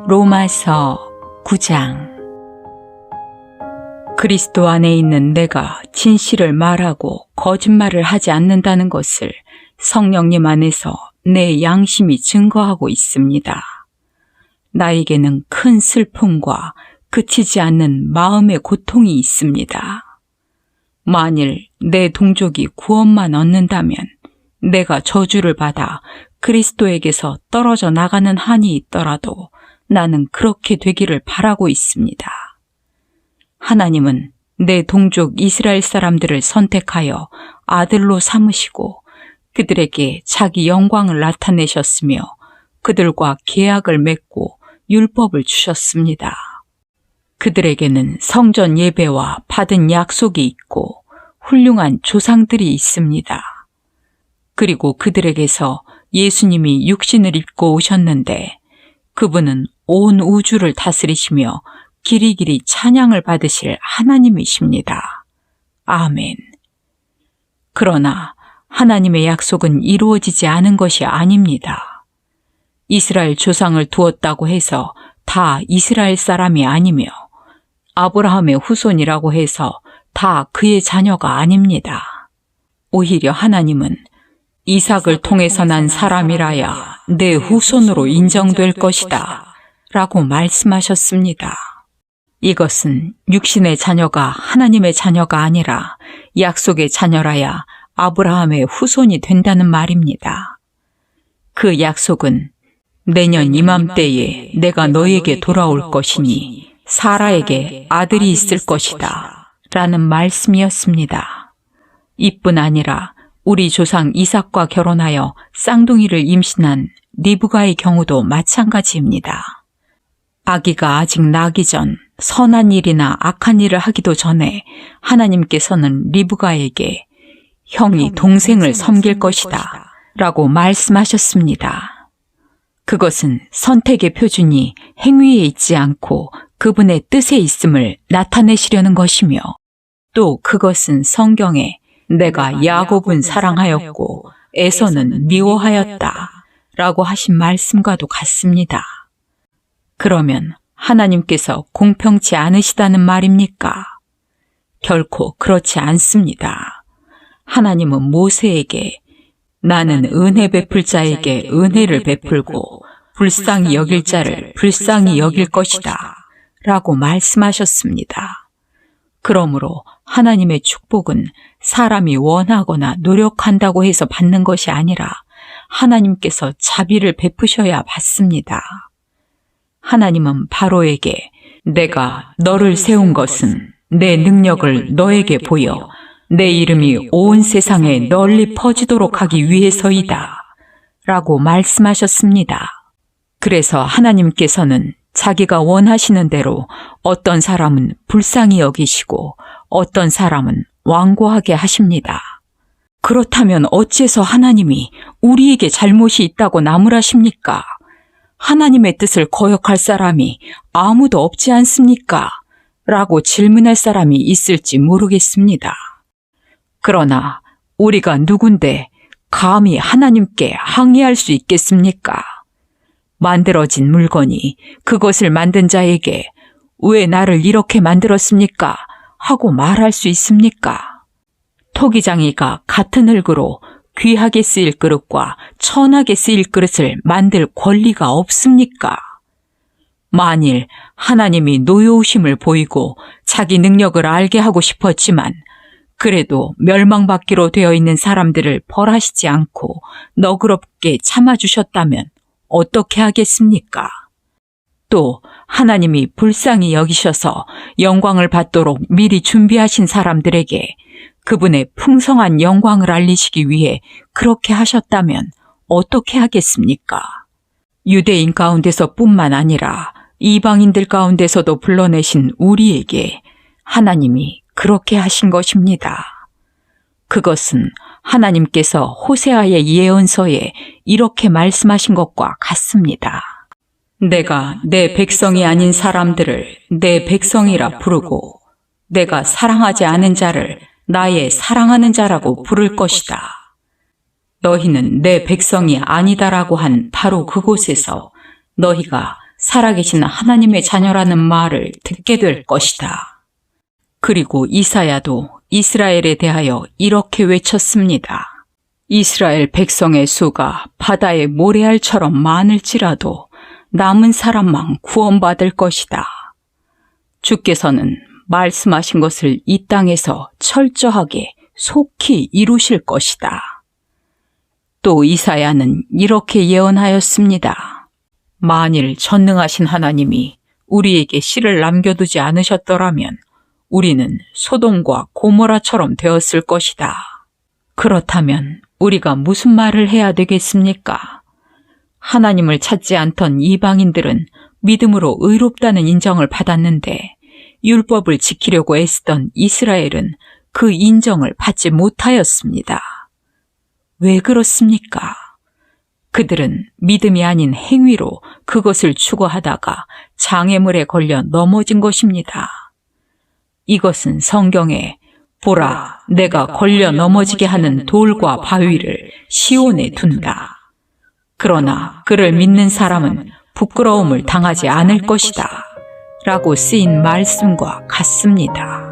로마서 9장. 그리스도 안에 있는 내가 진실을 말하고 거짓말을 하지 않는다는 것을 성령님 안에서 내 양심이 증거하고 있습니다. 나에게는 큰 슬픔과 그치지 않는 마음의 고통이 있습니다. 만일 내 동족이 구원만 얻는다면 내가 저주를 받아 그리스도에게서 떨어져 나가는 한이 있더라도 나는 그렇게 되기를 바라고 있습니다. 하나님은 내 동족 이스라엘 사람들을 선택하여 아들로 삼으시고 그들에게 자기 영광을 나타내셨으며 그들과 계약을 맺고 율법을 주셨습니다. 그들에게는 성전 예배와 받은 약속이 있고 훌륭한 조상들이 있습니다. 그리고 그들에게서 예수님이 육신을 입고 오셨는데 그분은 온 우주를 다스리시며 길이길이 찬양을 받으실 하나님이십니다. 아멘. 그러나 하나님의 약속은 이루어지지 않은 것이 아닙니다. 이스라엘 조상을 두었다고 해서 다 이스라엘 사람이 아니며 아브라함의 후손이라고 해서 다 그의 자녀가 아닙니다. 오히려 하나님은 이삭을 통해서 난 사람이라야 내 후손으로 인정될 것이다 라고 말씀하셨습니다. 이것은 육신의 자녀가 하나님의 자녀가 아니라 약속의 자녀라야 아브라함의 후손이 된다는 말입니다. 그 약속은 내년 이맘때에 내가 너에게 돌아올 것이니 사라에게 아들이 있을 것이다 라는 말씀이었습니다. 이뿐 아니라 우리 조상 이삭과 결혼하여 쌍둥이를 임신한 리브가의 경우도 마찬가지입니다. 아기가 아직 나기 전 선한 일이나 악한 일을 하기도 전에 하나님께서는 리브가에게 형이 동생을 섬길 것이다 라고 말씀하셨습니다. 그것은 선택의 표준이 행위에 있지 않고 그분의 뜻에 있음을 나타내시려는 것이며 또 그것은 성경에 내가 야곱은 사랑하였고 에서는 미워하였다 라고 하신 말씀과도 같습니다. 그러면 하나님께서 공평치 않으시다는 말입니까? 결코 그렇지 않습니다. 하나님은 모세에게 나는 은혜 베풀 자에게 은혜를 베풀고 불쌍히 여길 자를 불쌍히 여길 것이다 라고 말씀하셨습니다. 그러므로 하나님의 축복은 사람이 원하거나 노력한다고 해서 받는 것이 아니라 하나님께서 자비를 베푸셔야 받습니다. 하나님은 바로에게 내가 너를 세운 것은 내 능력을 너에게 보여 내 이름이 온 세상에 널리 퍼지도록 하기 위해서이다 라고 말씀하셨습니다. 그래서 하나님께서는 자기가 원하시는 대로 어떤 사람은 불쌍히 여기시고 어떤 사람은 완고하게 하십니다. 그렇다면 어째서 하나님이 우리에게 잘못이 있다고 나무라십니까? 하나님의 뜻을 거역할 사람이 아무도 없지 않습니까? 라고 질문할 사람이 있을지 모르겠습니다. 그러나 우리가 누군데 감히 하나님께 항의할 수 있겠습니까? 만들어진 물건이 그것을 만든 자에게 왜 나를 이렇게 만들었습니까? 하고 말할 수 있습니까? 토기장이가 같은 흙으로 귀하게 쓰일 그릇과 천하게 쓰일 그릇을 만들 권리가 없습니까? 만일 하나님이 노여우심을 보이고 자기 능력을 알게 하고 싶었지만 그래도 멸망받기로 되어 있는 사람들을 벌하시지 않고 너그럽게 참아주셨다면 어떻게 하겠습니까? 또 하나님이 불쌍히 여기셔서 영광을 받도록 미리 준비하신 사람들에게 그분의 풍성한 영광을 알리시기 위해 그렇게 하셨다면 어떻게 하겠습니까? 유대인 가운데서 뿐만 아니라 이방인들 가운데서도 불러내신 우리에게 하나님이 그렇게 하신 것입니다. 그것은 하나님께서 호세아의 예언서에 이렇게 말씀하신 것과 같습니다. 내가 내 백성이 아닌 사람들을 내 백성이라 부르고 내가 사랑하지 않은 자를 나의 사랑하는 자라고 부를 것이다. 너희는 내 백성이 아니다라고 한 바로 그곳에서 너희가 살아계신 하나님의 자녀라는 말을 듣게 될 것이다. 그리고 이사야도 이스라엘에 대하여 이렇게 외쳤습니다. 이스라엘 백성의 수가 바다의 모래알처럼 많을지라도 남은 사람만 구원받을 것이다. 주께서는 말씀하신 것을 이 땅에서 철저하게 속히 이루실 것이다. 또 이사야는 이렇게 예언하였습니다. 만일 전능하신 하나님이 우리에게 씨를 남겨두지 않으셨더라면 우리는 소돔과 고모라처럼 되었을 것이다. 그렇다면 우리가 무슨 말을 해야 되겠습니까? 하나님을 찾지 않던 이방인들은 믿음으로 의롭다는 인정을 받았는데 율법을 지키려고 애쓰던 이스라엘은 그 인정을 받지 못하였습니다. 왜 그렇습니까? 그들은 믿음이 아닌 행위로 그것을 추구하다가 장애물에 걸려 넘어진 것입니다. 이것은 성경에 보라, 내가 걸려 넘어지게 하는 돌과 바위를 시온에 둔다. 그러나 그를 믿는 사람은 부끄러움을 당하지 않을 것이다. 라고 쓰인 말씀과 같습니다.